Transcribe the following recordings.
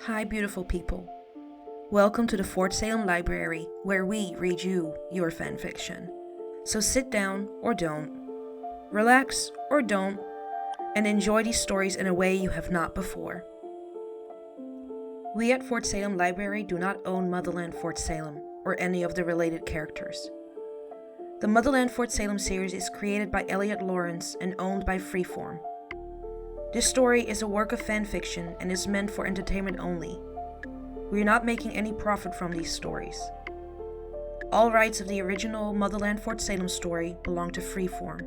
Hi, beautiful people. Welcome to the Fort Salem Library, where we read you your fanfiction. So sit down or don't, relax or don't, and enjoy these stories in a way you have not before. We at Fort Salem Library do not own Motherland Fort Salem or any of the related characters. The Motherland Fort Salem series is created by Elliot Lawrence and owned by Freeform. This story is a work of fanfiction and is meant for entertainment only. We are not making any profit from these stories. All rights of the original Motherland Fort Salem story belong to Freeform.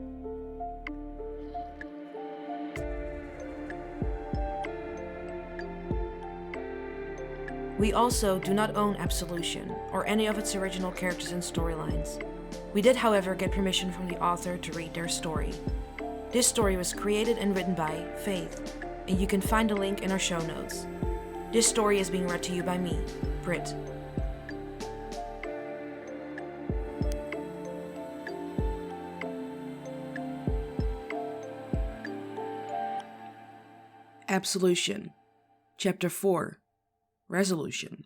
We also do not own Absolution or any of its original characters and storylines. We did, however, get permission from the author to read their story. This story was created and written by Faith, and you can find a link in our show notes. This story is being read to you by me, Britt. Absolution Chapter 4 Resolution.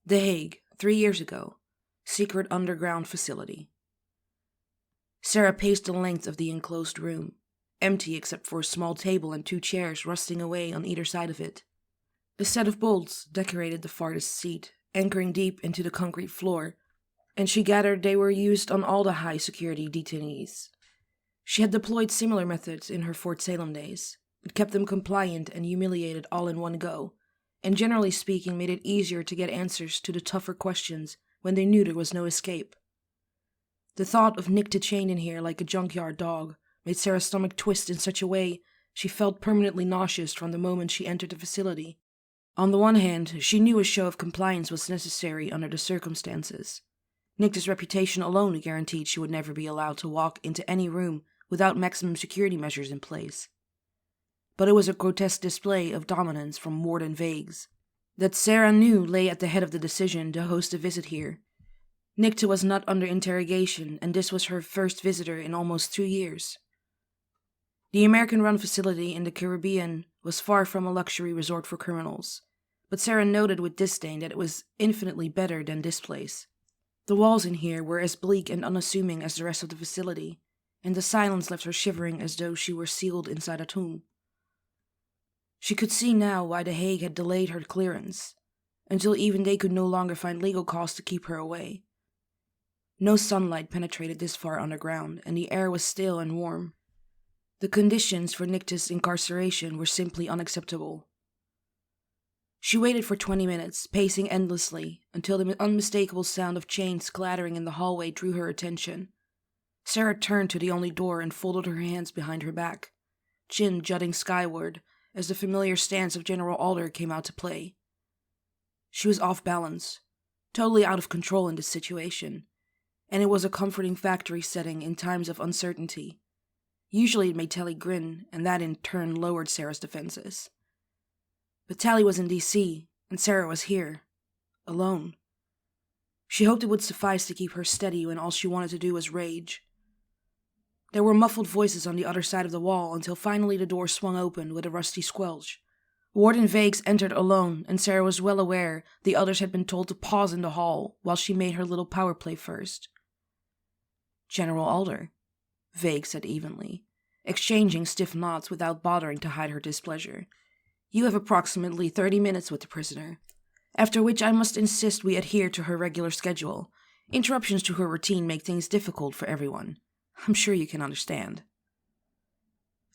The Hague, 3 years ago. Secret underground facility. Sarah paced the length of the enclosed room, empty except for a small table and 2 chairs rusting away on either side of it. A set of bolts decorated the farthest seat, anchoring deep into the concrete floor, and she gathered they were used on all the high-security detainees. She had deployed similar methods in her Fort Salem days. It kept them compliant and humiliated all in one go, and generally speaking made it easier to get answers to the tougher questions when they knew there was no escape. The thought of Nick chained in here like a junkyard dog made Sarah's stomach twist in such a way she felt permanently nauseous from the moment she entered the facility. On the one hand, she knew a show of compliance was necessary under the circumstances. Nick's reputation alone guaranteed she would never be allowed to walk into any room without maximum security measures in place. But it was a grotesque display of dominance from Warden Vagues that Sarah knew lay at the head of the decision to host a visit here. Nick was not under interrogation, and this was her first visitor in almost 2 years. The American-run facility in the Caribbean was far from a luxury resort for criminals, but Sarah noted with disdain that it was infinitely better than this place. The walls in here were as bleak and unassuming as the rest of the facility, and the silence left her shivering as though she were sealed inside a tomb. She could see now why The Hague had delayed her clearance, until even they could no longer find legal cause to keep her away. No sunlight penetrated this far underground, and the air was still and warm. The conditions for Nicta's incarceration were simply unacceptable. She waited for 20 minutes, pacing endlessly, until the unmistakable sound of chains clattering in the hallway drew her attention. Sarah turned to the only door and folded her hands behind her back, chin jutting skyward as the familiar stance of General Alder came out to play. She was off balance, totally out of control in this situation, and it was a comforting factory setting in times of uncertainty. Usually it made Tally grin, and that in turn lowered Sarah's defenses. But Tally was in D.C., and Sarah was here, alone. She hoped it would suffice to keep her steady when all she wanted to do was rage. There were muffled voices on the other side of the wall until finally the door swung open with a rusty squelch. Warden Vagues entered alone, and Sarah was well aware the others had been told to pause in the hall while she made her little power play first. General Alder, Vague said evenly, exchanging stiff nods without bothering to hide her displeasure. You have approximately 30 minutes with the prisoner, after which I must insist we adhere to her regular schedule. Interruptions to her routine make things difficult for everyone. I'm sure you can understand.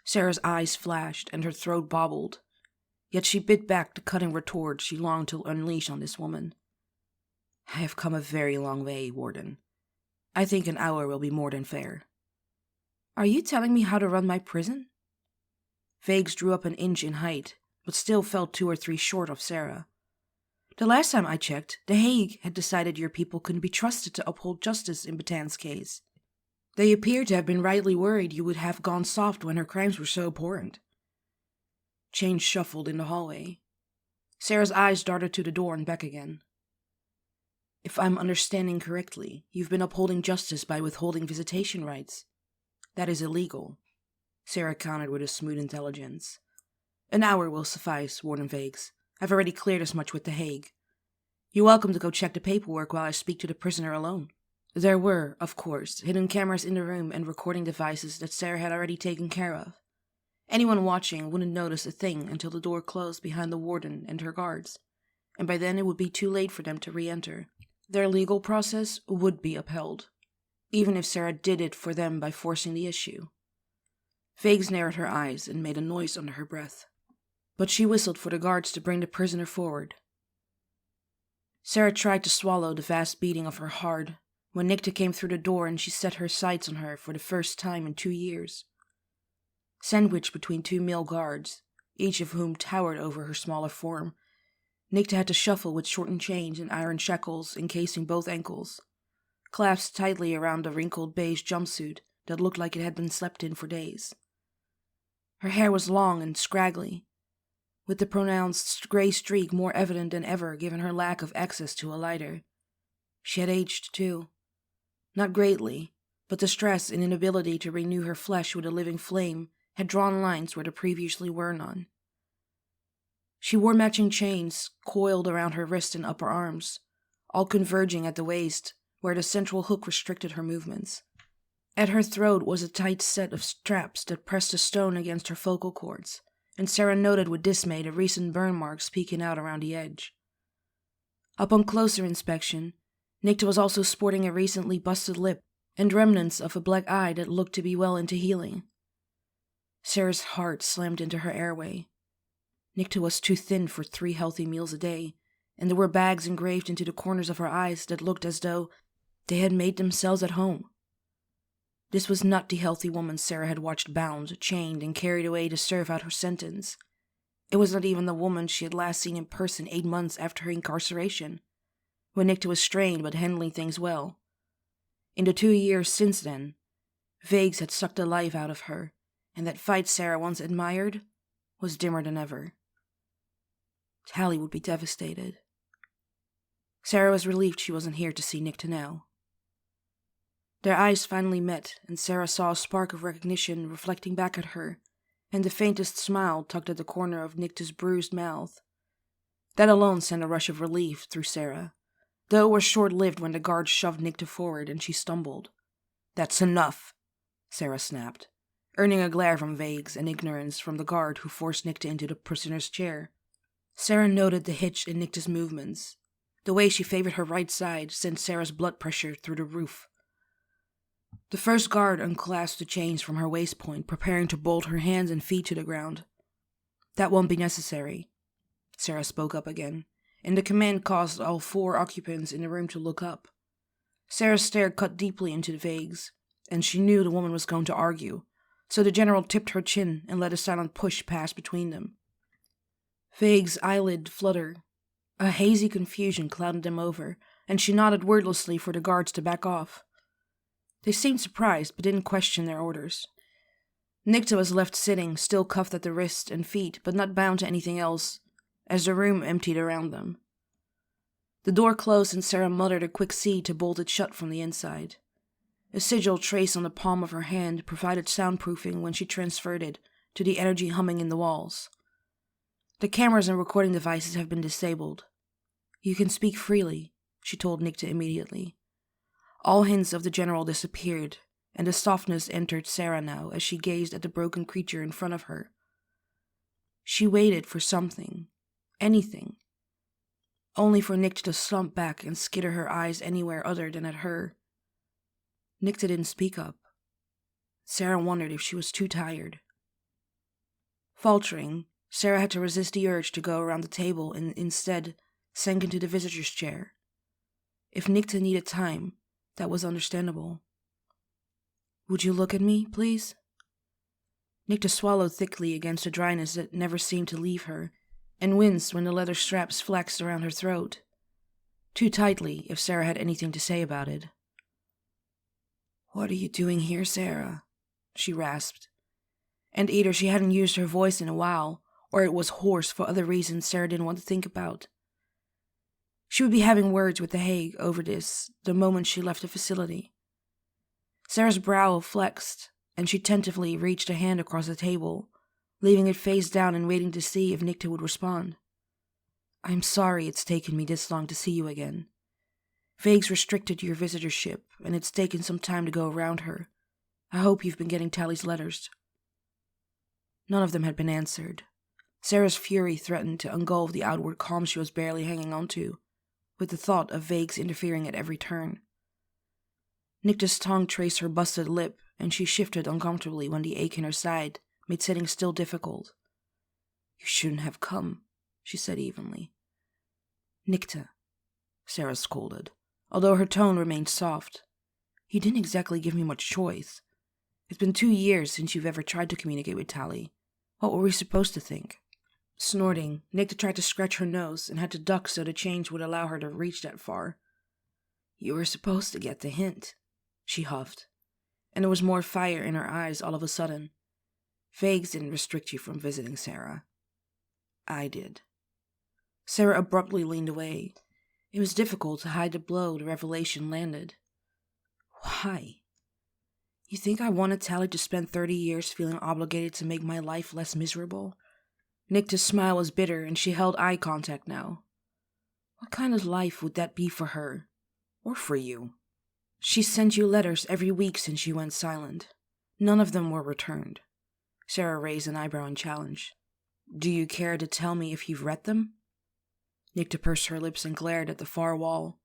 Sarah's eyes flashed and her throat bobbled, yet she bit back the cutting retort she longed to unleash on this woman. I have come a very long way, Warden. I think an hour will be more than fair. Are you telling me how to run my prison? Vagues drew up an inch in height, but still fell 2 or 3 short of Sarah. The last time I checked, The Hague had decided your people couldn't be trusted to uphold justice in Batan's case. They appear to have been rightly worried you would have gone soft when her crimes were so abhorrent. Change shuffled in the hallway. Sarah's eyes darted to the door and back again. If I'm understanding correctly, you've been upholding justice by withholding visitation rights. That is illegal, Sarah countered with a smooth intelligence. An hour will suffice, Warden Vagues. I've already cleared as much with the Hague. You're welcome to go check the paperwork while I speak to the prisoner alone." There were, of course, hidden cameras in the room and recording devices that Sarah had already taken care of. Anyone watching wouldn't notice a thing until the door closed behind the warden and her guards, and by then it would be too late for them to re-enter. Their legal process would be upheld, even if Sarah did it for them by forcing the issue. Vegas narrowed her eyes and made a noise under her breath, but she whistled for the guards to bring the prisoner forward. Sarah tried to swallow the vast beating of her heart when Nicta came through the door and she set her sights on her for the first time in 2 years. Sandwiched between 2 male guards, each of whom towered over her smaller form, Nicta had to shuffle with shortened chains and iron shackles encasing both ankles, clasped tightly around a wrinkled beige jumpsuit that looked like it had been slept in for days. Her hair was long and scraggly, with the pronounced gray streak more evident than ever given her lack of access to a lighter. She had aged, too. Not greatly, but the stress and inability to renew her flesh with a living flame had drawn lines where there previously were none. She wore matching chains coiled around her wrists and upper arms, all converging at the waist, where the central hook restricted her movements. At her throat was a tight set of straps that pressed a stone against her vocal cords, and Sarah noted with dismay the recent burn marks peeking out around the edge. Upon closer inspection, Nicta was also sporting a recently busted lip and remnants of a black eye that looked to be well into healing. Sarah's heart slammed into her airway. Nicta was too thin for 3 healthy meals a day, and there were bags engraved into the corners of her eyes that looked as though they had made themselves at home. This was not the healthy woman Sarah had watched bound, chained, and carried away to serve out her sentence. It was not even the woman she had last seen in person 8 months after her incarceration, when Nicta was strained but handling things well. In the 2 years since then, Vegas had sucked the life out of her, and that fight Sarah once admired was dimmer than ever. Tally would be devastated. Sarah was relieved she wasn't here to see Nicta now. Their eyes finally met, and Sarah saw a spark of recognition reflecting back at her, and the faintest smile tugged at the corner of Nicta's bruised mouth. That alone sent a rush of relief through Sarah, though it was short-lived when the guard shoved Nicta forward and she stumbled. "That's enough," Sarah snapped, earning a glare from Vegas and ignorance from the guard who forced Nicta into the prisoner's chair. Sarah noted the hitch in Nicta's movements. The way she favored her right side sent Sarah's blood pressure through the roof. The first guard unclasped the chains from her waist point, preparing to bolt her hands and feet to the ground. "That won't be necessary," Sarah spoke up again, and the command caused all 4 occupants in the room to look up. Sarah's stare cut deeply into Vegas, and she knew the woman was going to argue, so the general tipped her chin and let a silent push pass between them. Vegas' eyelid fluttered. A hazy confusion clouded them over, and she nodded wordlessly for the guards to back off. They seemed surprised, but didn't question their orders. Nicta was left sitting, still cuffed at the wrists and feet, but not bound to anything else, as the room emptied around them. The door closed and Sarah muttered a quick C to bolt it shut from the inside. A sigil traced on the palm of her hand provided soundproofing when she transferred it to the energy humming in the walls. "The cameras and recording devices have been disabled. You can speak freely," she told Nicta immediately. All hints of the general disappeared, and the softness entered Sarah now as she gazed at the broken creature in front of her. She waited for something, anything, only for Nicta to slump back and skitter her eyes anywhere other than at her. Nicta didn't speak up. Sarah wondered if she was too tired. Faltering, Sarah had to resist the urge to go around the table and instead sank into the visitor's chair. If Nicta needed time, that was understandable. "Would you look at me, please?" Nicta swallowed thickly against a dryness that never seemed to leave her, and winced when the leather straps flaxed around her throat. Too tightly, if Sarah had anything to say about it. "What are you doing here, Sarah?" she rasped. And either she hadn't used her voice in a while, or it was hoarse for other reasons Sarah didn't want to think about. She would be having words with the Hague over this the moment she left the facility. Sarah's brow flexed, and she tentatively reached a hand across the table, leaving it face down and waiting to see if Nicta would respond. I'm sorry it's taken me this long to see you again. Vague's restricted your visitorship, and it's taken some time to go around her. I hope you've been getting Tally's letters." None of them had been answered. Sarah's fury threatened to engulf the outward calm she was barely hanging on to, with the thought of Vague's interfering at every turn. Nicta's tongue traced her busted lip, and she shifted uncomfortably when the ache in her side made sitting still difficult. "You shouldn't have come," she said evenly. "Nicta," Sarah scolded, although her tone remained soft. "You didn't exactly give me much choice. It's been 2 years since you've ever tried to communicate with Tally. What were we supposed to think?" Snorting, Nicta tried to scratch her nose and had to duck so the change would allow her to reach that far. "You were supposed to get the hint," she huffed, and there was more fire in her eyes all of a sudden. "Vagues didn't restrict you from visiting Sarah. I did." Sarah abruptly leaned away. It was difficult to hide the blow the revelation landed. "Why? You think I wanted Tally to spend 30 years feeling obligated to make my life less miserable?" Nicta's smile was bitter, and she held eye contact now. "What kind of life would that be for her? Or for you? She sent you letters every week since you went silent. None of them were returned." Sarah raised an eyebrow in challenge. "Do you care to tell me if you've read them?" Nicta pursed her lips and glared at the far wall.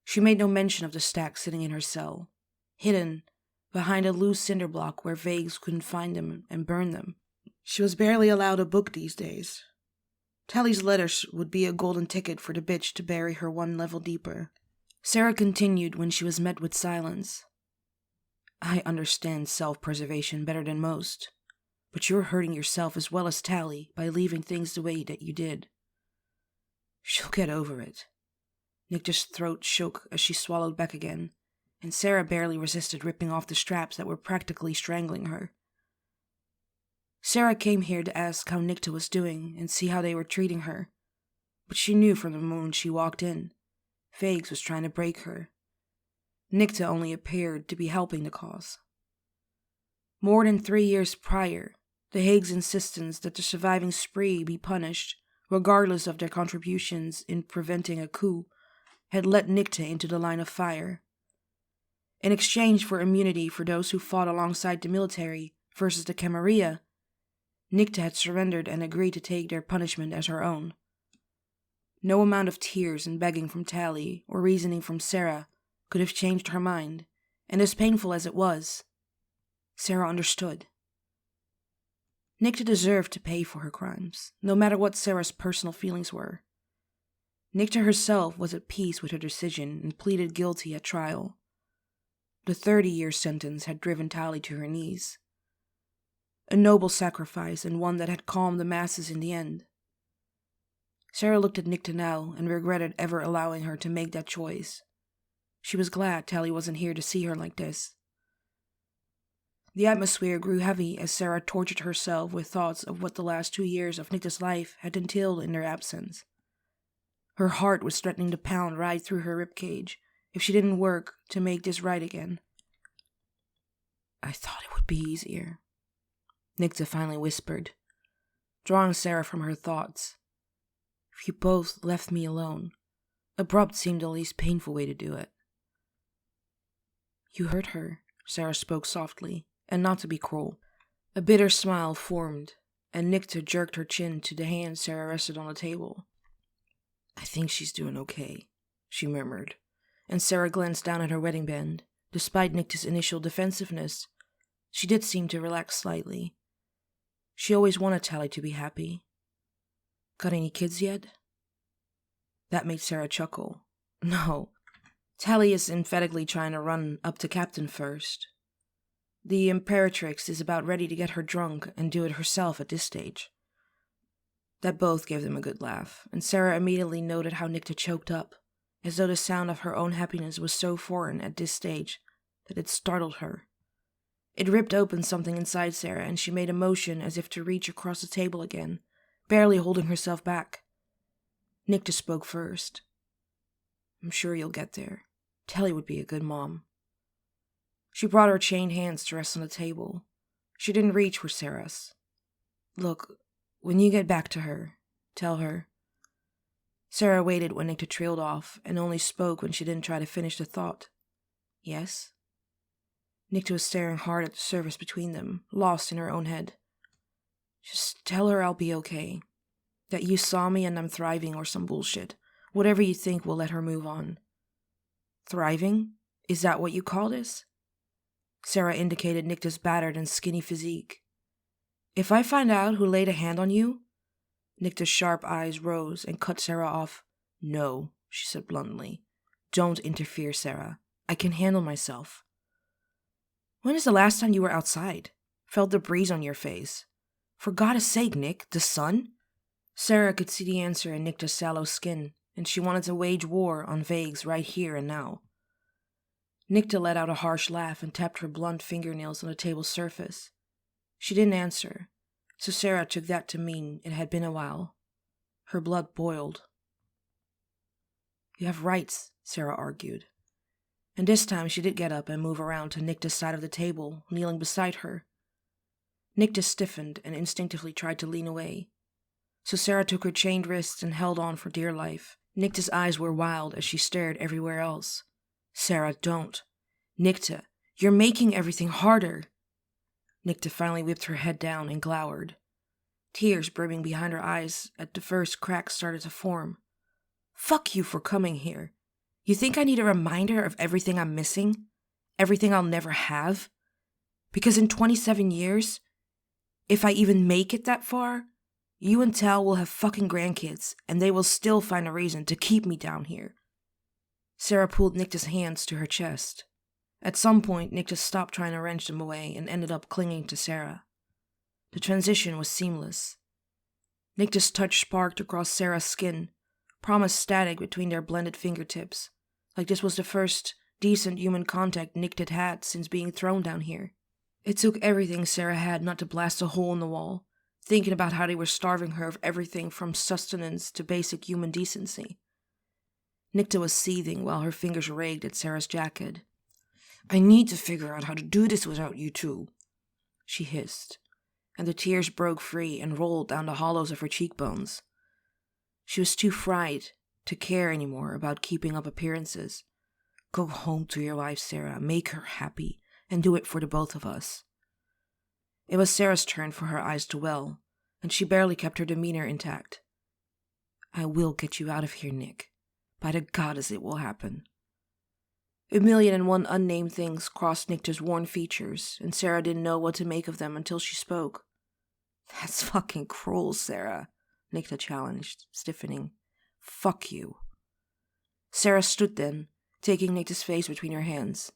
She made no mention of the stack sitting in her cell, hidden behind a loose cinder block where Vagues couldn't find them and burn them. She was barely allowed a book these days. Tally's letters would be a golden ticket for the bitch to bury her one level deeper. Sarah continued when she was met with silence. "I understand self-preservation better than most, but you're hurting yourself as well as Tally by leaving things the way that you did." "She'll get over it." Nicta's throat shook as she swallowed back again, and Sarah barely resisted ripping off the straps that were practically strangling her. Sarah came here to ask how Nicta was doing and see how they were treating her, but she knew from the moment she walked in, Vagues was trying to break her. Nicta only appeared to be helping the cause. More than 3 years prior, the Hagues' insistence that the surviving spree be punished, regardless of their contributions in preventing a coup, had let Nicta into the line of fire. In exchange for immunity for those who fought alongside the military versus the Camarilla, Nicta had surrendered and agreed to take their punishment as her own. No amount of tears and begging from Tally or reasoning from Sarah could have changed her mind, and as painful as it was, Sarah understood. Nicta deserved to pay for her crimes, no matter what Sarah's personal feelings were. Nicta herself was at peace with her decision and pleaded guilty at trial. The 30-year sentence had driven Tally to her knees. A noble sacrifice, and one that had calmed the masses in the end. Sarah looked at Nicta now and regretted ever allowing her to make that choice. She was glad Tally wasn't here to see her like this. The atmosphere grew heavy as Sarah tortured herself with thoughts of what the last 2 years of Nicta's life had entailed in their absence. Her heart was threatening to pound right through her ribcage if she didn't work to make this right again. "I thought it would be easier," Nicta finally whispered, drawing Sarah from her thoughts. "If you both left me alone." Abrupt seemed the least painful way to do it. "You hurt her," Sarah spoke softly, and not to be cruel. A bitter smile formed, and Nicta jerked her chin to the hand Sarah rested on the table. "I think she's doing okay," she murmured, and Sarah glanced down at her wedding band. Despite Nicta's initial defensiveness, she did seem to relax slightly. She always wanted Tally to be happy. "Got any kids yet?" That made Sarah chuckle. "No. Tally is emphatically trying to run up to captain first. The Imperatrix is about ready to get her drunk and do it herself at this stage." That both gave them a good laugh, and Sarah immediately noted how Nicta choked up, as though the sound of her own happiness was so foreign at this stage that it startled her. It ripped open something inside Sarah, and she made a motion as if to reach across the table again, barely holding herself back. Nicta spoke first. "I'm sure you'll get there. Tally would be a good mom." She brought her chained hands to rest on the table. She didn't reach for Sarah's. "Look, when you get back to her, tell her." Sarah waited when Nicta trailed off and only spoke when she didn't try to finish the thought. Yes? Nicta was staring hard at the surface between them, lost in her own head. Just tell her I'll be okay. That you saw me and I'm thriving or some bullshit. Whatever you think will let her move on. Thriving? Is that what you call this? Sarah indicated Nicta's battered and skinny physique. If I find out who laid a hand on you... Nicta's sharp eyes rose and cut Sarah off. No, she said bluntly. Don't interfere, Sarah. I can handle myself. When is the last time you were outside? Felt the breeze on your face. For God's sake, Nick, the sun? Sarah could see the answer in Nicta's sallow skin, and she wanted to wage war on Vagues right here and now. Nicta let out a harsh laugh and tapped her blunt fingernails on the table's surface. She didn't answer, so Sarah took that to mean it had been a while. Her blood boiled. You have rights, Sarah argued. And this time she did get up and move around to Nicta's side of the table, kneeling beside her. Nicta stiffened and instinctively tried to lean away. So Sarah took her chained wrists and held on for dear life. Nicta's eyes were wild as she stared everywhere else. Sarah, don't. Nicta, you're making everything harder. Nicta finally whipped her head down and glowered. Tears brimming behind her eyes at the first cracks started to form. Fuck you for coming here. You think I need a reminder of everything I'm missing? Everything I'll never have? Because in 27 years, if I even make it that far, you and Tal will have fucking grandkids, and they will still find a reason to keep me down here. Sarah pulled Nicta's hands to her chest. At some point, Nicta stopped trying to wrench them away and ended up clinging to Sarah. The transition was seamless. Nicta's touch sparked across Sarah's skin, promised static between their blended fingertips, like this was the first decent human contact Nicta had had since being thrown down here. It took everything Sarah had not to blast a hole in the wall, thinking about how they were starving her of everything from sustenance to basic human decency. Nicta was seething while her fingers raked at Sarah's jacket. I need to figure out how to do this without you two, she hissed, and the tears broke free and rolled down the hollows of her cheekbones. She was too fried to care anymore about keeping up appearances. Go home to your wife, Sarah, make her happy, and do it for the both of us. It was Sarah's turn for her eyes to well, and she barely kept her demeanor intact. I will get you out of here, Nick. By the goddess it will happen. 1,000,001 unnamed things crossed Nicta's worn features, and Sarah didn't know what to make of them until she spoke. That's fucking cruel, Sarah, Nicta challenged, stiffening. Fuck you. Sarah stood then, taking Nicta's face between her hands.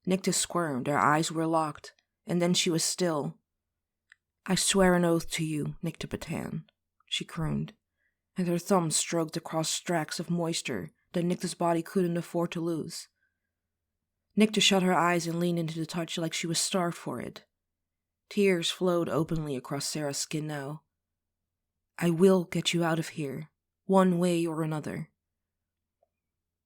Nicta squirmed, her eyes were locked, and then she was still. I swear an oath to you, Nicta Patan, she crooned, and her thumb stroked across tracts of moisture that Nicta's body couldn't afford to lose. Nicta shut her eyes and leaned into the touch like she was starved for it. Tears flowed openly across Sarah's skin now. I will get you out of here, one way or another.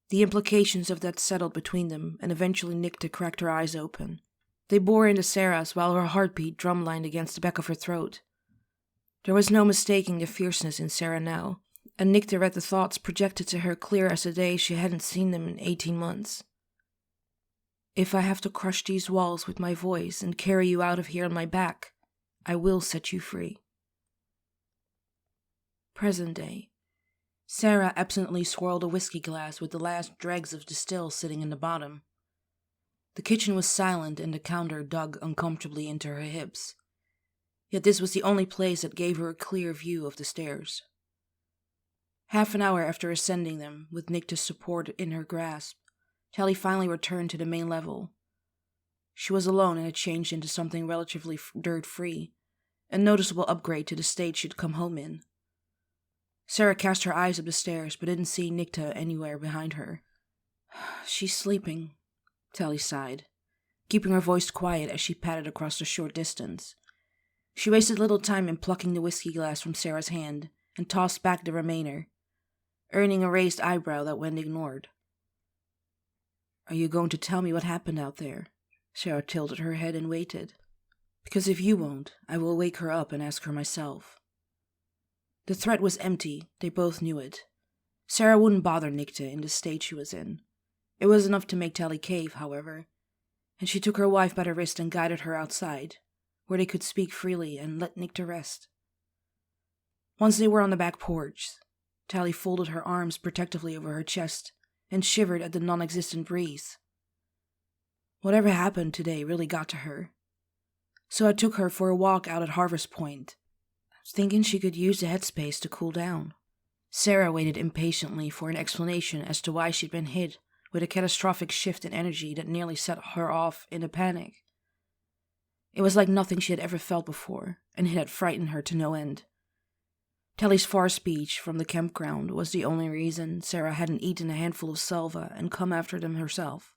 The implications of that settled between them, and eventually Nicta cracked her eyes open. They bore into Sarah's while her heartbeat drumlined against the back of her throat. There was no mistaking the fierceness in Sarah now, and Nicta read the thoughts projected to her clear as the day she hadn't seen them in 18 months. If I have to crush these walls with my voice and carry you out of here on my back, I will set you free. Present day. Sarah absently swirled a whiskey glass with the last dregs of distill sitting in the bottom. The kitchen was silent and the counter dug uncomfortably into her hips. Yet this was the only place that gave her a clear view of the stairs. Half an hour after ascending them, with Nicta's support in her grasp, Tally finally returned to the main level. She was alone and had changed into something relatively dirt-free, a noticeable upgrade to the state she'd come home in. Sarah cast her eyes up the stairs, but didn't see Nicta anywhere behind her. She's sleeping, Tally sighed, keeping her voice quiet as she padded across the short distance. She wasted little time in plucking the whiskey glass from Sarah's hand and tossed back the remainder, earning a raised eyebrow that went ignored. Are you going to tell me what happened out there? Sarah tilted her head and waited. Because if you won't, I will wake her up and ask her myself. The threat was empty, they both knew it, Sarah wouldn't bother Nicta in the state she was in. It was enough to make Tally cave, however, and she took her wife by the wrist and guided her outside, where they could speak freely and let Nicta rest. Once they were on the back porch, Tally folded her arms protectively over her chest and shivered at the non-existent breeze. Whatever happened today really got to her. So I took her for a walk out at Harvest Point, thinking she could use the headspace to cool down. Sarah waited impatiently for an explanation as to why she'd been hit with a catastrophic shift in energy that nearly set her off in a panic. It was like nothing she had ever felt before, and it had frightened her to no end. Tally's far speech from the campground was the only reason Sarah hadn't eaten a handful of salva and come after them herself.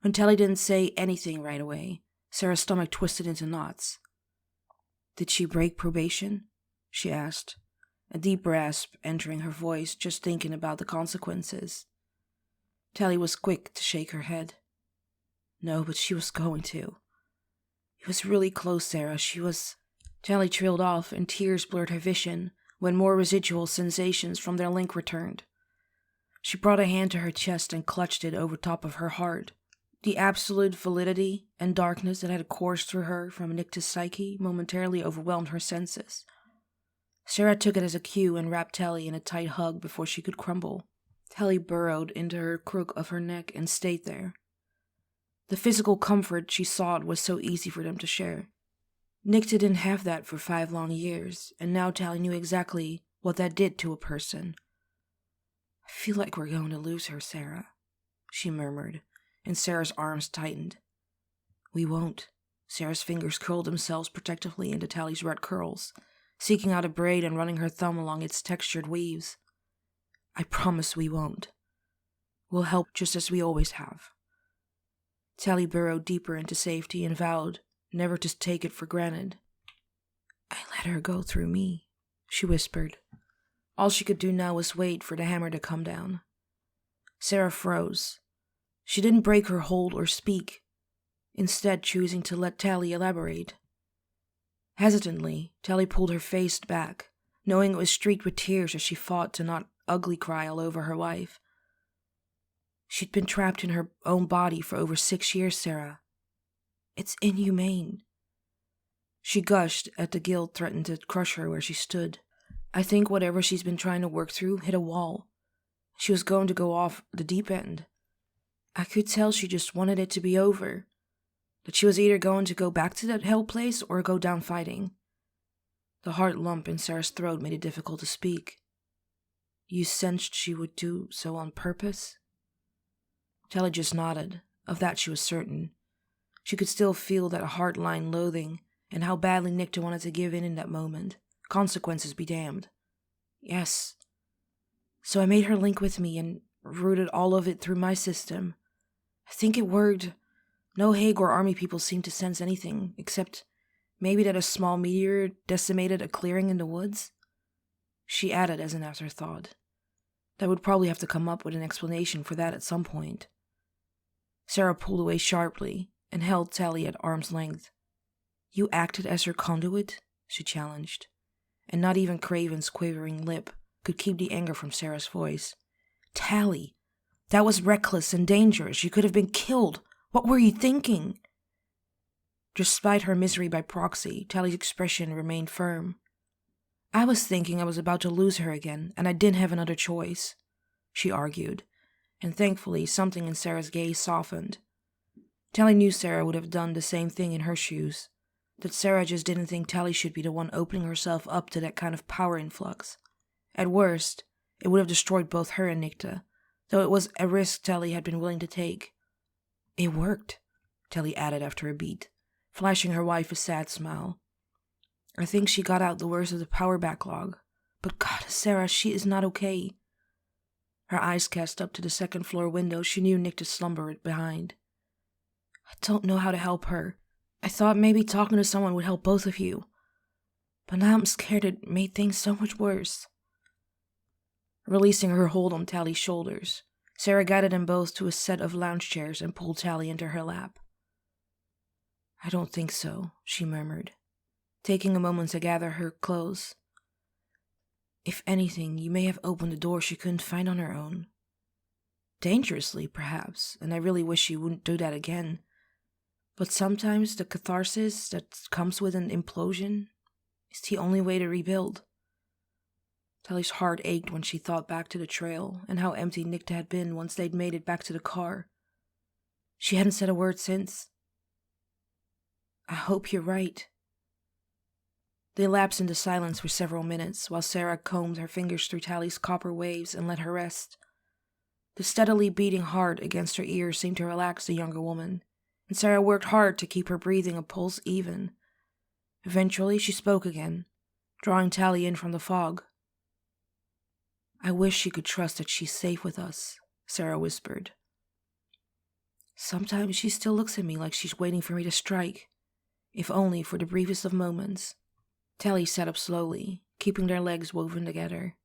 When Tally didn't say anything right away, Sarah's stomach twisted into knots. "Did she break probation?" she asked, a deep rasp entering her voice just thinking about the consequences. Tally was quick to shake her head. "No, but she was going to. It was really close, Sarah. She was..." Tally trailed off, and tears blurred her vision when more residual sensations from their link returned. She brought a hand to her chest and clutched it over top of her heart. The absolute validity and darkness that had coursed through her from Nicta's psyche momentarily overwhelmed her senses. Sarah took it as a cue and wrapped Tally in a tight hug before she could crumble. Tally burrowed into her crook of her neck and stayed there. The physical comfort she sought was so easy for them to share. Nicta didn't have that for 5 long years, and now Tally knew exactly what that did to a person. "I feel like we're going to lose her, Sarah," she murmured, and Sarah's arms tightened. "We won't." Sarah's fingers curled themselves protectively into Tally's red curls, seeking out a braid and running her thumb along its textured weaves. "I promise we won't. We'll help just as we always have." Tally burrowed deeper into safety and vowed never to take it for granted. "I let her go through me," she whispered. All she could do now was wait for the hammer to come down. Sarah froze. She didn't break her hold or speak, instead choosing to let Tally elaborate. Hesitantly, Tally pulled her face back, knowing it was streaked with tears as she fought to not ugly cry all over her wife. "She'd been trapped in her own body for over 6 years, Sarah. It's inhumane." She gushed as the guilt threatened to crush her where she stood. "I think whatever she's been trying to work through hit a wall. She was going to go off the deep end. I could tell she just wanted it to be over. That she was either going to go back to that hell place or go down fighting." The heart lump in Sarah's throat made it difficult to speak. "You sensed she would do so on purpose?" Tally just nodded. Of that she was certain. She could still feel that heart-line loathing and how badly Nicta wanted to give in that moment. Consequences be damned. "Yes. So I made her link with me and routed all of it through my system. I think it worked. No Hague or army people seemed to sense anything, except maybe that a small meteor decimated a clearing in the woods." She added as an afterthought. That would probably have to come up with an explanation for that at some point. Sarah pulled away sharply and held Tally at arm's length. "You acted as her conduit?" she challenged, and not even Craven's quivering lip could keep the anger from Sarah's voice. "Tally, that was reckless and dangerous. You could have been killed. What were you thinking?" Despite her misery by proxy, Tally's expression remained firm. "I was thinking I was about to lose her again, and I didn't have another choice," she argued, and thankfully something in Sarah's gaze softened. Tally knew Sarah would have done the same thing in her shoes, that Sarah just didn't think Tally should be the one opening herself up to that kind of power influx. At worst, it would have destroyed both her and Nicta, though it was a risk Tally had been willing to take. "It worked," Tally added after a beat, flashing her wife a sad smile. "I think she got out the worst of the power backlog, but God, Sarah, she is not okay." Her eyes cast up to the second-floor window she knew Nicta slumbered behind. "I don't know how to help her. I thought maybe talking to someone would help both of you. But now I'm scared it made things so much worse." Releasing her hold on Tally's shoulders, Sarah guided them both to a set of lounge chairs and pulled Tally into her lap. "I don't think so," she murmured, taking a moment to gather her clothes. If anything, you may have opened a door she couldn't find on her own. Dangerously, perhaps, and I really wish you wouldn't do that again. But sometimes the catharsis that comes with an implosion is the only way to rebuild. Tally's heart ached when she thought back to the trail and how empty Nicta had been once they'd made it back to the car. She hadn't said a word since. I hope you're right. They lapsed into silence for several minutes while Sarah combed her fingers through Tally's copper waves and let her rest. The steadily beating heart against her ear seemed to relax the younger woman, and Sarah worked hard to keep her breathing and pulse even. Eventually, she spoke again, drawing Tally in from the fog. I wish she could trust that she's safe with us, Sarah whispered. Sometimes she still looks at me like she's waiting for me to strike, if only for the briefest of moments. Tally sat up slowly, keeping their legs woven together.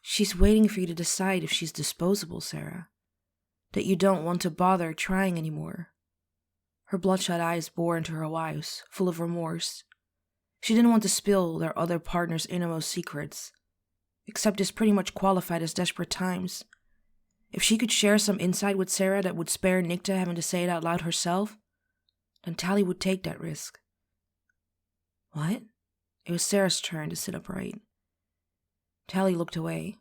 She's waiting for you to decide if she's disposable, Sarah. That you don't want to bother trying anymore. Her bloodshot eyes bore into her wife's, full of remorse. She didn't want to spill their other partner's innermost secrets, except this pretty much qualified as desperate times. If she could share some insight with Sarah that would spare Nicta having to say it out loud herself, then Tally would take that risk. What? It was Sarah's turn to sit upright. Tally looked away.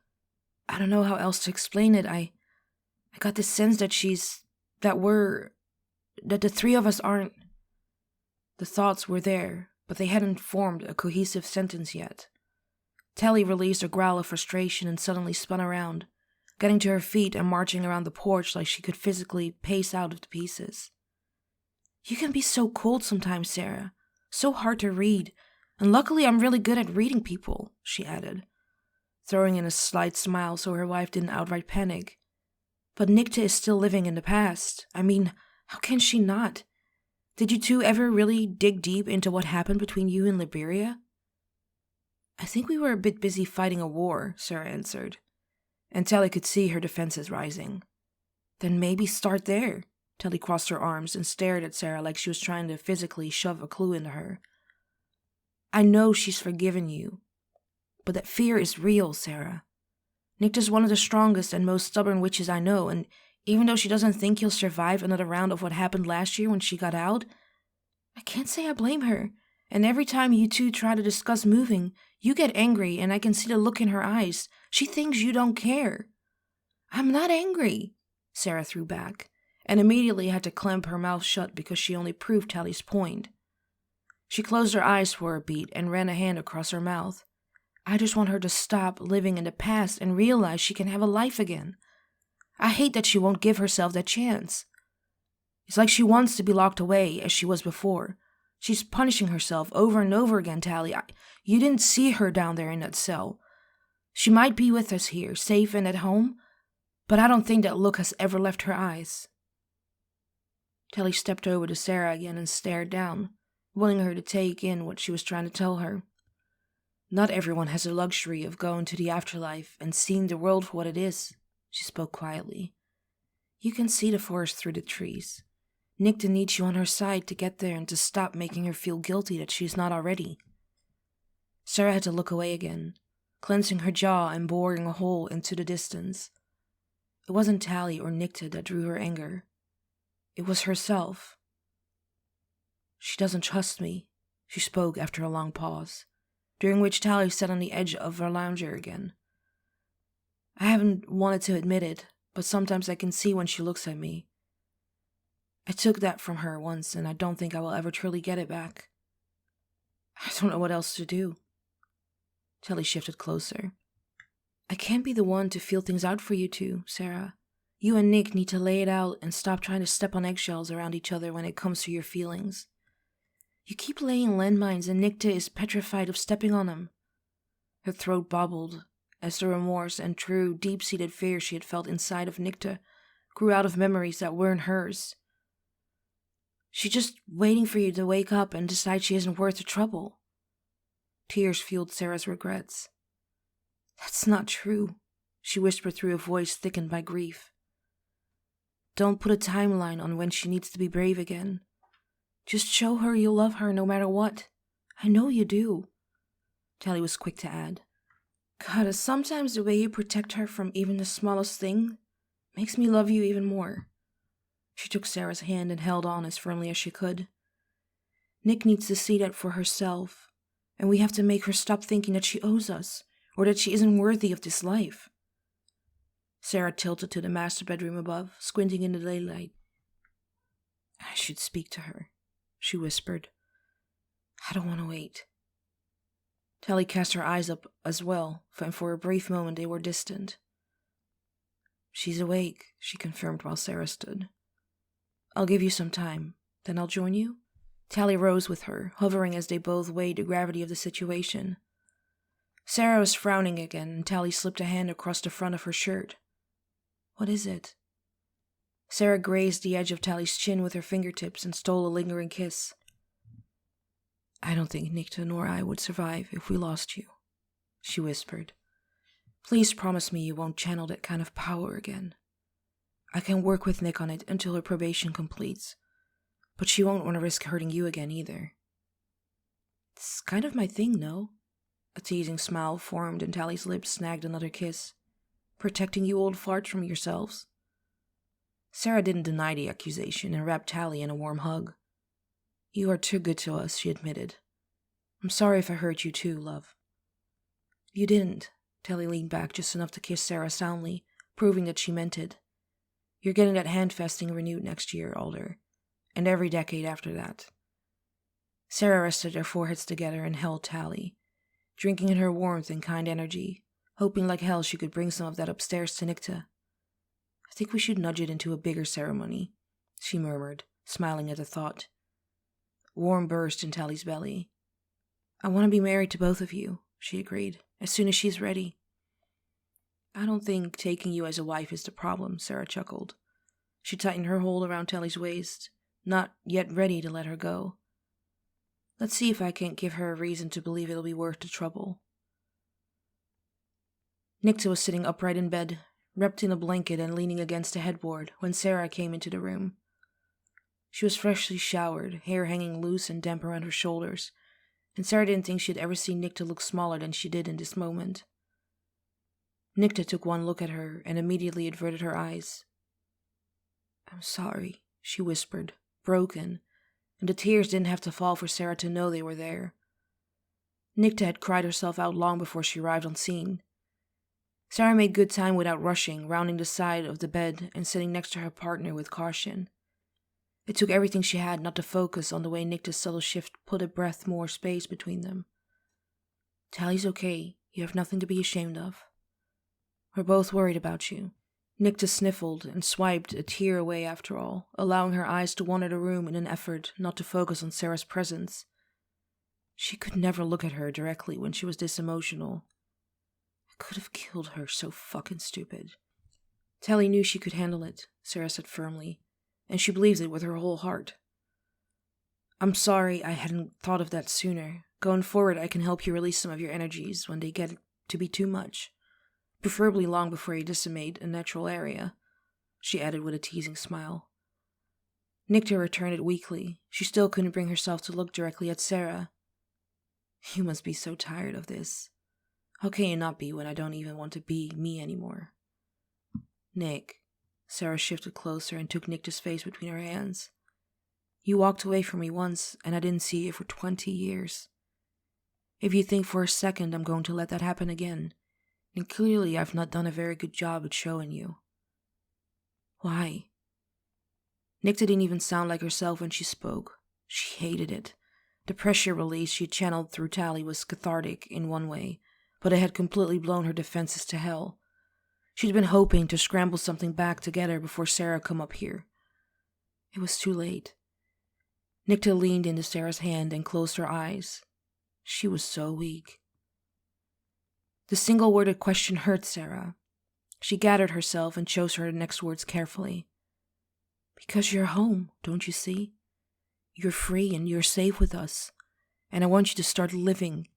I don't know how else to explain it. I got this sense that that the three of us aren't. The thoughts were there, but they hadn't formed a cohesive sentence yet. Tally released a growl of frustration and suddenly spun around, getting to her feet and marching around the porch like she could physically pace out of the pieces. You can be so cold sometimes, Sarah. So hard to read, and luckily I'm really good at reading people, she added, throwing in a slight smile so her wife didn't outright panic. But Nicta is still living in the past. I mean, how can she not? Did you two ever really dig deep into what happened between you and Liberia? I think we were a bit busy fighting a war, Sarah answered, and Tally could see her defenses rising. Then maybe start there. Tally crossed her arms and stared at Sarah like she was trying to physically shove a clue into her. I know she's forgiven you, but that fear is real, Sarah. Nicta's one of the strongest and most stubborn witches I know, and even though she doesn't think you'll survive another round of what happened last year when she got out, I can't say I blame her, and every time you two try to discuss moving, you get angry and I can see the look in her eyes. She thinks you don't care. I'm not angry, Sarah threw back, and immediately had to clamp her mouth shut because she only proved Tally's point. She closed her eyes for a beat and ran a hand across her mouth. I just want her to stop living in the past and realize she can have a life again. I hate that she won't give herself that chance. It's like she wants to be locked away as she was before. She's punishing herself over and over again, Tally. You didn't see her down there in that cell. She might be with us here, safe and at home, but I don't think that look has ever left her eyes. Tally stepped over to Sarah again and stared down, wanting her to take in what she was trying to tell her. Not everyone has the luxury of going to the afterlife and seeing the world for what it is, she spoke quietly. You can see the forest through the trees. Nicta needs you on her side to get there and to stop making her feel guilty that she's not already. Sarah had to look away again, clenching her jaw and boring a hole into the distance. It wasn't Tally or Nicta that drew her anger. It was herself. She doesn't trust me, she spoke after a long pause, during which Tally sat on the edge of her lounger again. I haven't wanted to admit it, but sometimes I can see when she looks at me. I took that from her once, and I don't think I will ever truly get it back. I don't know what else to do. Tally shifted closer. I can't be the one to feel things out for you two, Sarah. You and Nick need to lay it out and stop trying to step on eggshells around each other when it comes to your feelings. You keep laying landmines and Nicta is petrified of stepping on them. Her throat bobbled as the remorse and true, deep-seated fear she had felt inside of Nicta grew out of memories that weren't hers. She's just waiting for you to wake up and decide she isn't worth the trouble. Tears fueled Sarah's regrets. That's not true, she whispered through a voice thickened by grief. Don't put a timeline on when she needs to be brave again. Just show her you love her no matter what. I know you do. Tally was quick to add. God, sometimes the way you protect her from even the smallest thing makes me love you even more. She took Sarah's hand and held on as firmly as she could. Nick needs to see that for herself, and we have to make her stop thinking that she owes us, or that she isn't worthy of this life. Sarah tilted to the master bedroom above, squinting in the daylight. I should speak to her, she whispered. I don't want to wait. Tally cast her eyes up as well, and for a brief moment they were distant. She's awake, she confirmed while Sarah stood. I'll give you some time, then I'll join you. Tally rose with her, hovering as they both weighed the gravity of the situation. Sarah was frowning again, and Tally slipped a hand across the front of her shirt. What is it? Sarah grazed the edge of Tally's chin with her fingertips and stole a lingering kiss. I don't think Nikta nor I would survive if we lost you, she whispered. Please promise me you won't channel that kind of power again. I can work with Nick on it until her probation completes, but she won't want to risk hurting you again either. It's kind of my thing, no? A teasing smile formed and Tally's lips snagged another kiss. Protecting you old farts from yourselves? Sarah didn't deny the accusation and wrapped Tally in a warm hug. You are too good to us, she admitted. I'm sorry if I hurt you too, love. You didn't. Tally leaned back just enough to kiss Sarah soundly, proving that she meant it. You're getting that handfesting renewed next year, Alder, and every decade after that. Sarah rested their foreheads together and held Tally, drinking in her warmth and kind energy, hoping like hell she could bring some of that upstairs to Nikta. I think we should nudge it into a bigger ceremony, she murmured, smiling at the thought. Warm burst in Tally's belly. I want to be married to both of you, she agreed, as soon as she's ready. I don't think taking you as a wife is the problem, Sarah chuckled. She tightened her hold around Tally's waist, not yet ready to let her go. Let's see if I can't give her a reason to believe it'll be worth the trouble. Nikta was sitting upright in bed, wrapped in a blanket and leaning against the headboard when Sarah came into the room. She was freshly showered, hair hanging loose and damp around her shoulders, and Sarah didn't think she had ever seen Nikta look smaller than she did in this moment. Nikta took one look at her and immediately averted her eyes. I'm sorry, she whispered, broken, and the tears didn't have to fall for Sarah to know they were there. Nikta had cried herself out long before she arrived on scene. Sarah made good time without rushing, rounding the side of the bed and sitting next to her partner with caution. It took everything she had not to focus on the way Nikta's subtle shift put a breath more space between them. Tally's okay. You have nothing to be ashamed of. We're both worried about you. Nikta sniffled and swiped a tear away after all, allowing her eyes to wander the room in an effort not to focus on Sarah's presence. She could never look at her directly when she was this emotional. I could have killed her, so fucking stupid. Tally knew she could handle it, Sarah said firmly, and she believed it with her whole heart. I'm sorry I hadn't thought of that sooner. Going forward, I can help you release some of your energies when they get to be too much. Preferably long before you decimate a natural area, she added with a teasing smile. Nikta returned it weakly. She still couldn't bring herself to look directly at Sarah. You must be so tired of this. How can you not be when I don't even want to be me anymore? Nick. Sarah shifted closer and took Nikta's face between her hands. You walked away from me once, and I didn't see you for 20 years. If you think for a second I'm going to let that happen again, then clearly I've not done a very good job at showing you. Why? Nikta didn't even sound like herself when she spoke. She hated it. The pressure release she channeled through Tally was cathartic in one way, but it had completely blown her defenses to hell. She'd been hoping to scramble something back together before Sarah come up here. It was too late. Nikta leaned into Sarah's hand and closed her eyes. She was so weak. The single-worded question hurt Sarah. She gathered herself and chose her next words carefully. Because you're home, don't you see? You're free and you're safe with us, and I want you to start living.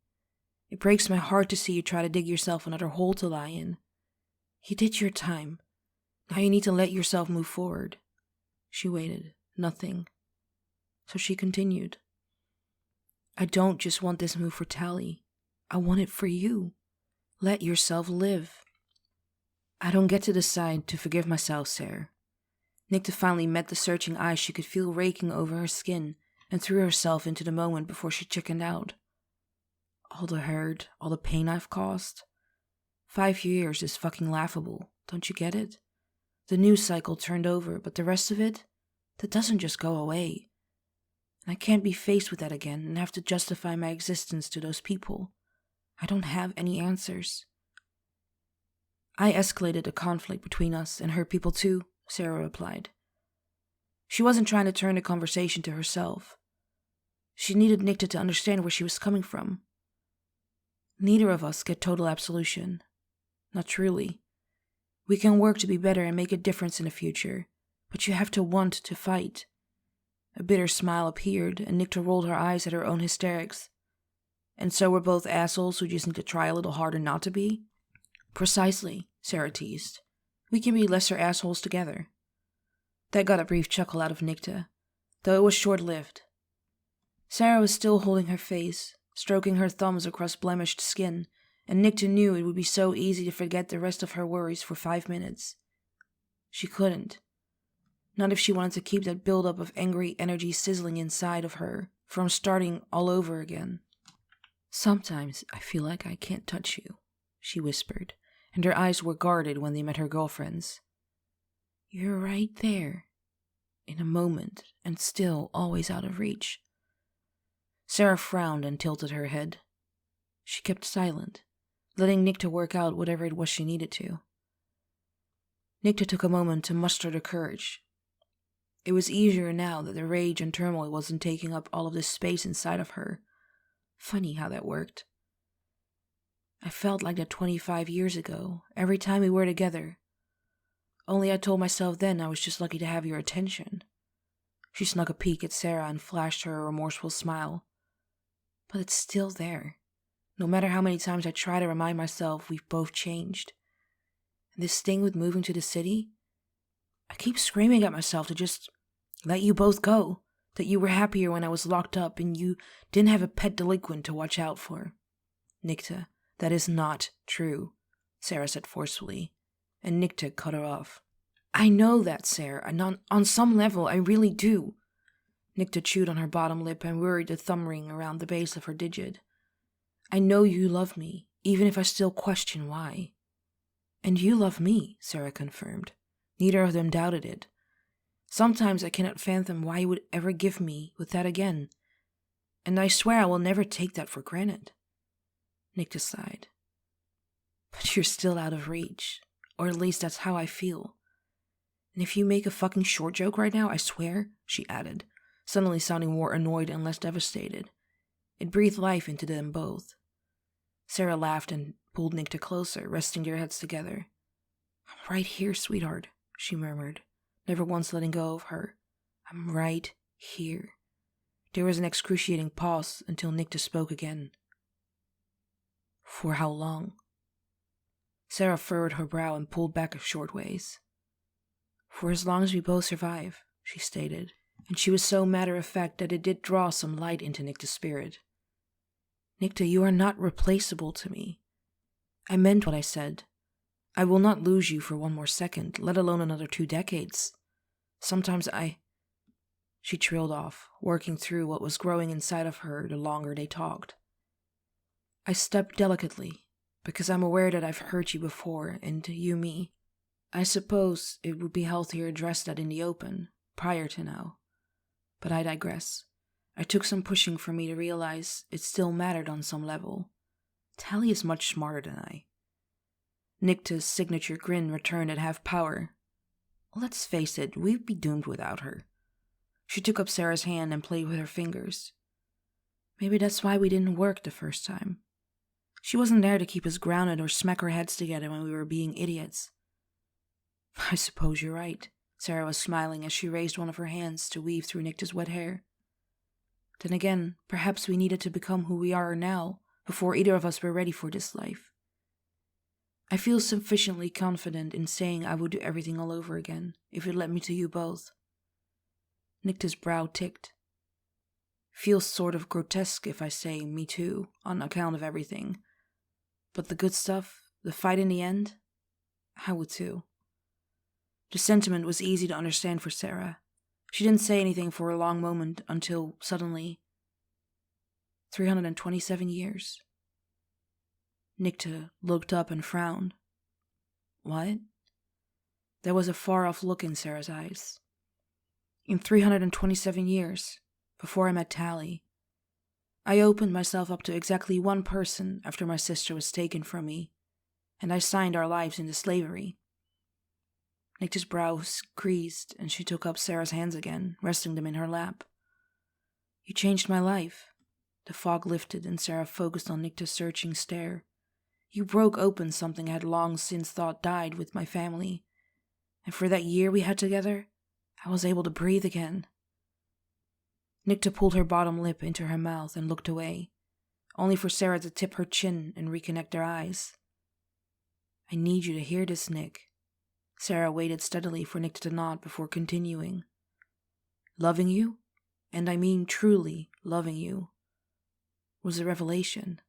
It breaks my heart to see you try to dig yourself another hole to lie in. You did your time. Now you need to let yourself move forward. She waited. Nothing. So she continued. I don't just want this move for Tally. I want it for you. Let yourself live. I don't get to decide to forgive myself, Sarah. Nicta finally met the searching eyes she could feel raking over her skin and threw herself into the moment before she chickened out. All the hurt, all the pain I've caused. 5 years is fucking laughable, don't you get it? The news cycle turned over, but the rest of it, that doesn't just go away. And I can't be faced with that again and have to justify my existence to those people. I don't have any answers. I escalated the conflict between us and her people too, Sarah replied. She wasn't trying to turn the conversation to herself. She needed Nicta to understand where she was coming from. Neither of us get total absolution. Not truly. We can work to be better and make a difference in the future, but you have to want to fight. A bitter smile appeared, and Nicta rolled her eyes at her own hysterics. And so we're both assholes who just need to try a little harder not to be? Precisely, Sarah teased. We can be lesser assholes together. That got a brief chuckle out of Nicta, though it was short-lived. Sarah was still holding her face, stroking her thumbs across blemished skin, and Nicta knew it would be so easy to forget the rest of her worries for 5 minutes. She couldn't. Not if she wanted to keep that buildup of angry energy sizzling inside of her from starting all over again. Sometimes I feel like I can't touch you, she whispered, and her eyes were guarded when they met her girlfriend's. You're right there, in a moment, and still always out of reach. Sarah frowned and tilted her head. She kept silent, letting Nicta work out whatever it was she needed to. Nicta took a moment to muster the courage. It was easier now that the rage and turmoil wasn't taking up all of this space inside of her. Funny how that worked. I felt like that 25 years ago, every time we were together. Only I told myself then I was just lucky to have your attention. She snuck a peek at Sarah and flashed her a remorseful smile. But it's still there. No matter how many times I try to remind myself we've both changed. And this thing with moving to the city, I keep screaming at myself to just let you both go, that you were happier when I was locked up and you didn't have a pet delinquent to watch out for. Nicta, that is not true, Sarah said forcefully, and Nicta cut her off. I know that, Sarah, and on some level I really do. Nicta chewed on her bottom lip and worried the thumb ring around the base of her digit. I know you love me, even if I still question why. And you love me, Sarah confirmed. Neither of them doubted it. Sometimes I cannot fathom why you would ever give me with that again, and I swear I will never take that for granted. Nicta sighed. But you're still out of reach, or at least that's how I feel. And if you make a fucking short joke right now, I swear, she added, suddenly sounding more annoyed and less devastated. It breathed life into them both. Sarah laughed and pulled Nicta closer, resting their heads together. I'm right here, sweetheart, she murmured, never once letting go of her. I'm right here. There was an excruciating pause until Nicta spoke again. For how long? Sarah furrowed her brow and pulled back a short ways. For as long as we both survive, she stated, and she was so matter-of-fact that it did draw some light into Nicta's spirit. Nicta, you are not replaceable to me. I meant what I said. I will not lose you for one more second, let alone another 2 decades. Sometimes She trailed off, working through what was growing inside of her the longer they talked. I stepped delicately, because I'm aware that I've hurt you before, and you me. I suppose it would be healthier to address that in the open, prior to now. But I digress. I took some pushing for me to realize it still mattered on some level. Tally is much smarter than I. Nicta's signature grin returned at half power. Let's face it, we'd be doomed without her. She took up Sarah's hand and played with her fingers. Maybe that's why we didn't work the first time. She wasn't there to keep us grounded or smack our heads together when we were being idiots. I suppose you're right. Sarah was smiling as she raised one of her hands to weave through Nicta's wet hair. Then again, perhaps we needed to become who we are now, before either of us were ready for this life. I feel sufficiently confident in saying I would do everything all over again, if it led me to you both. Nicta's brow ticked. Feels sort of grotesque if I say me too, on account of everything. But the good stuff, the fight in the end, I would too. The sentiment was easy to understand for Sarah. She didn't say anything for a long moment until, suddenly, 327 years. Nicta looked up and frowned. What? There was a far-off look in Sarah's eyes. In 327 years, before I met Tally, I opened myself up to exactly one person after my sister was taken from me, and I signed our lives into slavery. Nicta's brows creased, and she took up Sarah's hands again, resting them in her lap. You changed my life. The fog lifted, and Sarah focused on Nicta's searching stare. You broke open something I had long since thought died with my family, and for that year we had together, I was able to breathe again. Nicta pulled her bottom lip into her mouth and looked away, only for Sarah to tip her chin and reconnect their eyes. I need you to hear this, Nick. Sarah waited steadily for Nicta to nod before continuing. Loving you, and I mean truly loving you, was a revelation.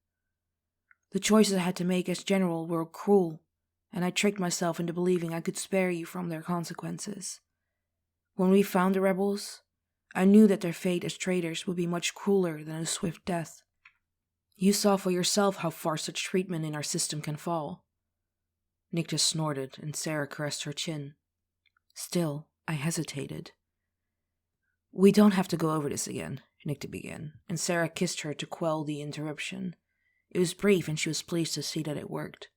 The choices I had to make as general were cruel, and I tricked myself into believing I could spare you from their consequences. When we found the rebels, I knew that their fate as traitors would be much crueler than a swift death. You saw for yourself how far such treatment in our system can fall. Nicta snorted, and Sarah caressed her chin. Still, I hesitated. We don't have to go over this again, Nicta began, and Sarah kissed her to quell the interruption. It was brief, and she was pleased to see that it worked.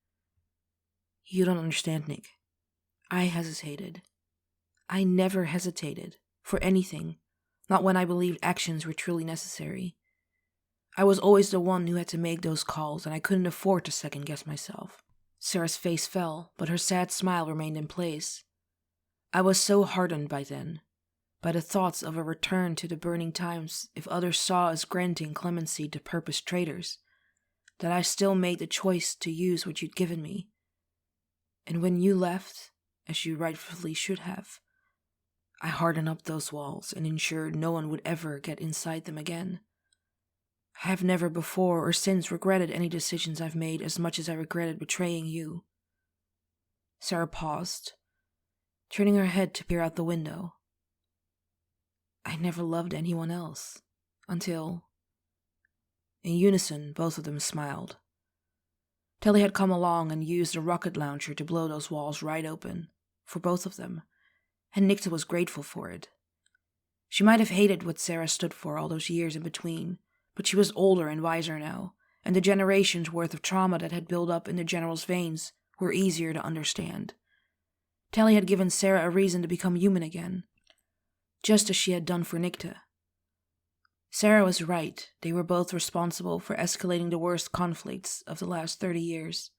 You don't understand, Nick. I hesitated. I never hesitated, for anything, not when I believed actions were truly necessary. I was always the one who had to make those calls, and I couldn't afford to second-guess myself. Sarah's face fell, but her sad smile remained in place. I was so hardened by then, by the thoughts of a return to the burning times if others saw us granting clemency to purposed traitors, that I still made the choice to use what you'd given me. And when you left, as you rightfully should have, I hardened up those walls and ensured no one would ever get inside them again. I have never before or since regretted any decisions I've made as much as I regretted betraying you. Sarah paused, turning her head to peer out the window. I never loved anyone else, until... In unison, both of them smiled. Telly had come along and used a rocket launcher to blow those walls right open, for both of them, and Nicta was grateful for it. She might have hated what Sarah stood for all those years in between, but she was older and wiser now, and the generations' worth of trauma that had built up in the general's veins were easier to understand. Telly had given Sarah a reason to become human again, just as she had done for Nicta. Sarah was right. They were both responsible for escalating the worst conflicts of the last 30 years.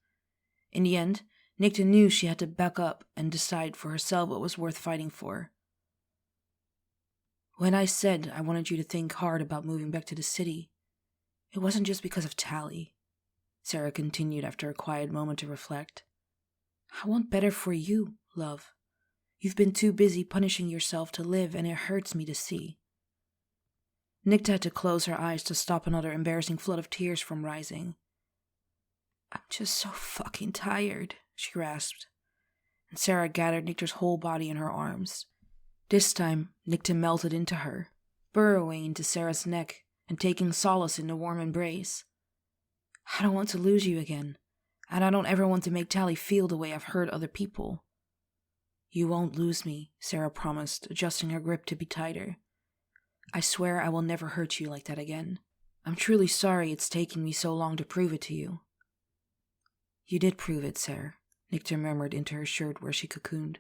In the end, Nicta knew she had to back up and decide for herself what was worth fighting for. When I said I wanted you to think hard about moving back to the city, it wasn't just because of Tally, Sarah continued after a quiet moment to reflect. I want better for you, love. You've been too busy punishing yourself to live, and it hurts me to see. Nicta had to close her eyes to stop another embarrassing flood of tears from rising. I'm just so fucking tired, she rasped, and Sarah gathered Nicta's whole body in her arms. This time, Nicta melted into her, burrowing into Sarah's neck and taking solace in the warm embrace. I don't want to lose you again, and I don't ever want to make Tally feel the way I've hurt other people. You won't lose me, Sarah promised, adjusting her grip to be tighter. I swear I will never hurt you like that again. I'm truly sorry it's taken me so long to prove it to you. You did prove it, Sarah, Nicta murmured into her shirt where she cocooned.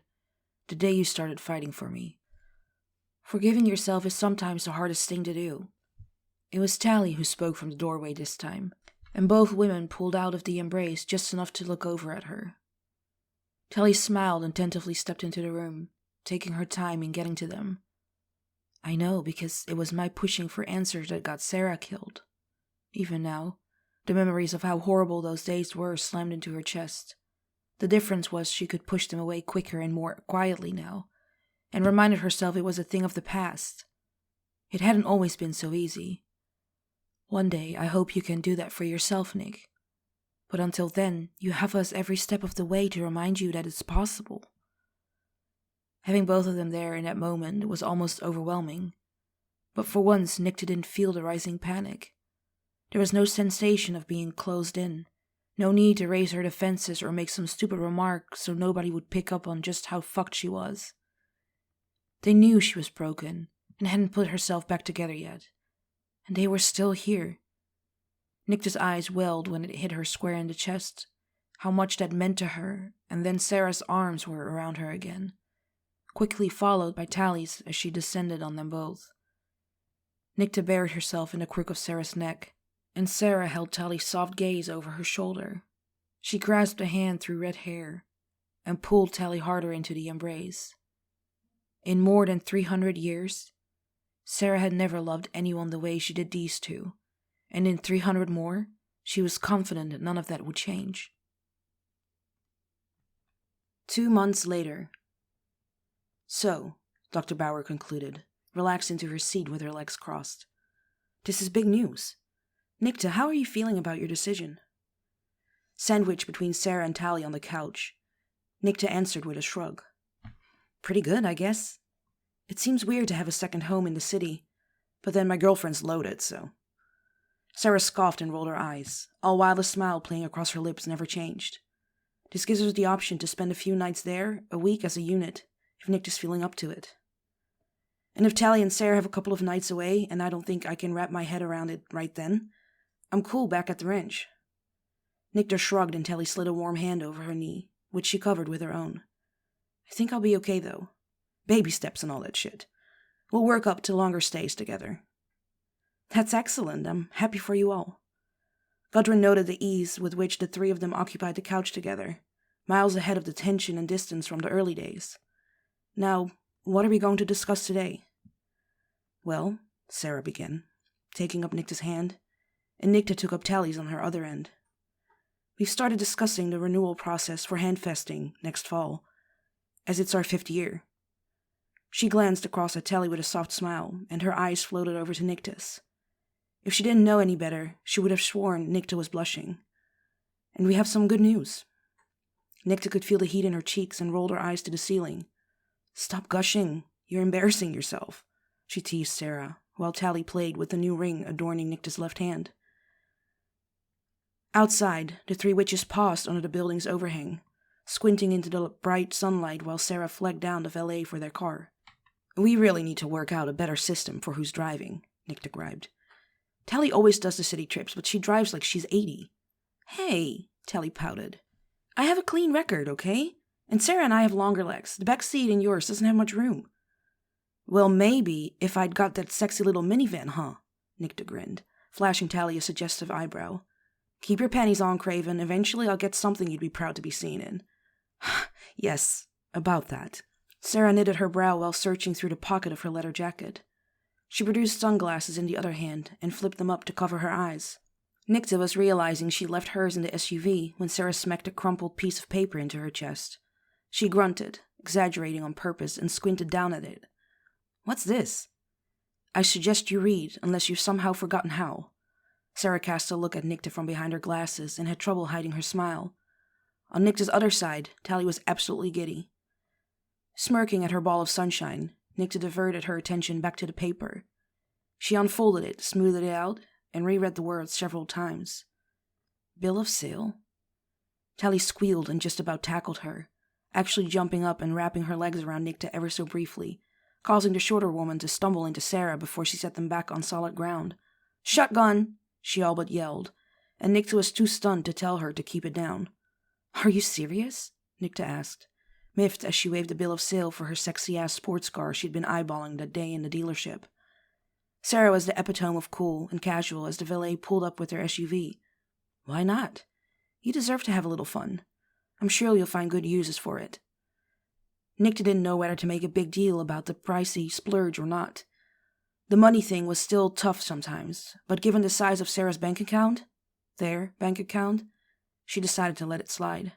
The day you started fighting for me. Forgiving yourself is sometimes the hardest thing to do. It was Tally who spoke from the doorway this time, and both women pulled out of the embrace just enough to look over at her. Tally smiled and tentatively stepped into the room, taking her time in getting to them. I know, because it was my pushing for answers that got Sarah killed. Even now, the memories of how horrible those days were slammed into her chest. The difference was she could push them away quicker and more quietly now, and reminded herself it was a thing of the past. It hadn't always been so easy. One day, I hope you can do that for yourself, Nick. But until then, you have us every step of the way to remind you that it's possible. Having both of them there in that moment was almost overwhelming. But for once, Nicta didn't feel the rising panic. There was no sensation of being closed in. No need to raise her defenses or make some stupid remark so nobody would pick up on just how fucked she was. They knew she was broken and hadn't put herself back together yet. And they were still here. Nicta's eyes welled when it hit her square in the chest. How much that meant to her, and then Sarah's arms were around her again, quickly followed by Tally's as she descended on them both. Nicta buried herself in the crook of Sarah's neck, and Sarah held Tally's soft gaze over her shoulder. She grasped a hand through red hair and pulled Tally harder into the embrace. In more than 300 years, Sarah had never loved anyone the way she did these two, and in 300 more, she was confident that none of that would change. 2 months later. So, Dr. Bauer concluded, relaxed into her seat with her legs crossed. This is big news. Nicta, how are you feeling about your decision? Sandwiched between Sarah and Tally on the couch, Nicta answered with a shrug. Pretty good, I guess. It seems weird to have a second home in the city, but then my girlfriend's loaded, so. Sarah scoffed and rolled her eyes, all while the smile playing across her lips never changed. This gives us the option to spend a few nights there, a week as a unit, if Nicta's feeling up to it. And if Tally and Sarah have a couple of nights away, and I don't think I can wrap my head around it right then, I'm cool back at the ranch. Nicta shrugged and Tally slid a warm hand over her knee, which she covered with her own. I think I'll be okay, though. Baby steps and all that shit. We'll work up to longer stays together. That's excellent. I'm happy for you all. Gudrun noted the ease with which the three of them occupied the couch together, miles ahead of the tension and distance from the early days. Now, what are we going to discuss today? Well, Sarah began, taking up Nicta's hand, and Nicta took up Tally's on her other end. We've started discussing the renewal process for Handfesting next fall, as it's our 5th year. She glanced across at Tally with a soft smile, and her eyes floated over to Nicta's. If she didn't know any better, she would have sworn Nicta was blushing. And we have some good news. Nicta could feel the heat in her cheeks and rolled her eyes to the ceiling. Stop gushing. You're embarrassing yourself, she teased Sarah, while Tally played with the new ring adorning Nicta's left hand. Outside, the three witches paused under the building's overhang, squinting into the bright sunlight while Sarah flagged down the valet for their car. We really need to work out a better system for who's driving, Nicta griped. Tally always does the city trips, but she drives like she's 80. Hey, Tally pouted. I have a clean record, okay? And Sarah and I have longer legs. The back seat in yours doesn't have much room. Well, maybe if I'd got that sexy little minivan, huh? Nicta grinned, flashing Tally a suggestive eyebrow. Keep your panties on, Craven. Eventually I'll get something you'd be proud to be seen in. Yes, about that. Sarah knitted her brow while searching through the pocket of her leather jacket. She produced sunglasses in the other hand and flipped them up to cover her eyes. Nicta was realizing she left hers in the SUV when Sarah smacked a crumpled piece of paper into her chest. She grunted, exaggerating on purpose, and squinted down at it. What's this? I suggest you read, unless you've somehow forgotten how. Sarah cast a look at Nicta from behind her glasses and had trouble hiding her smile. On Nicta's other side, Tally was absolutely giddy. Smirking at her ball of sunshine, Nicta diverted her attention back to the paper. She unfolded it, smoothed it out, and reread the words several times. Bill of sale? Tally squealed and just about tackled her, actually jumping up and wrapping her legs around Nicta ever so briefly, causing the shorter woman to stumble into Sarah before she set them back on solid ground. Shotgun! She all but yelled, and Nicta was too stunned to tell her to keep it down. Are you serious? Nicta asked, miffed as she waved a bill of sale for her sexy-ass sports car she'd been eyeballing that day in the dealership. Sarah was the epitome of cool and casual as the valet pulled up with their SUV. Why not? You deserve to have a little fun. I'm sure you'll find good uses for it. Nicta didn't know whether to make a big deal about the pricey splurge or not. The money thing was still tough sometimes, but given the size of Sarah's bank account, their bank account, she decided to let it slide.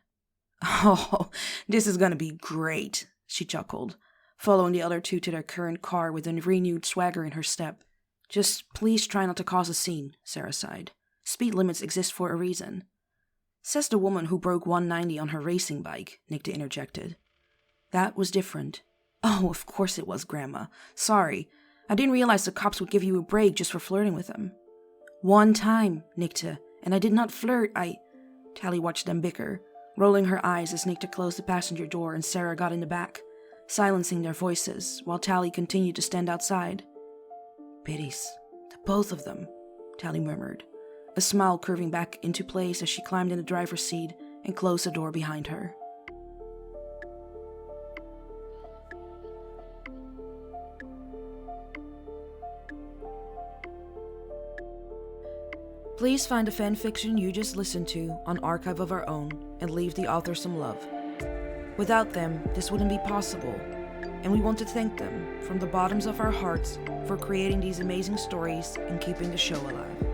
Oh, this is gonna be great, she chuckled, following the other two to their current car with a renewed swagger in her step. Just please try not to cause a scene, Sarah sighed. Speed limits exist for a reason. Says the woman who broke 190 on her racing bike, Nicta interjected. That was different. Oh, of course it was, Grandma. Sorry. I didn't realize the cops would give you a break just for flirting with them. One time, Nicta, and I did not flirt, Tally watched them bicker, rolling her eyes as Nicta closed the passenger door and Sarah got in the back, silencing their voices while Tally continued to stand outside. Biddies, the both of them, Tally murmured, a smile curving back into place as she climbed in the driver's seat and closed the door behind her. Please find the fanfiction you just listened to on Archive of Our Own and leave the author some love. Without them, this wouldn't be possible, and we want to thank them from the bottoms of our hearts for creating these amazing stories and keeping the show alive.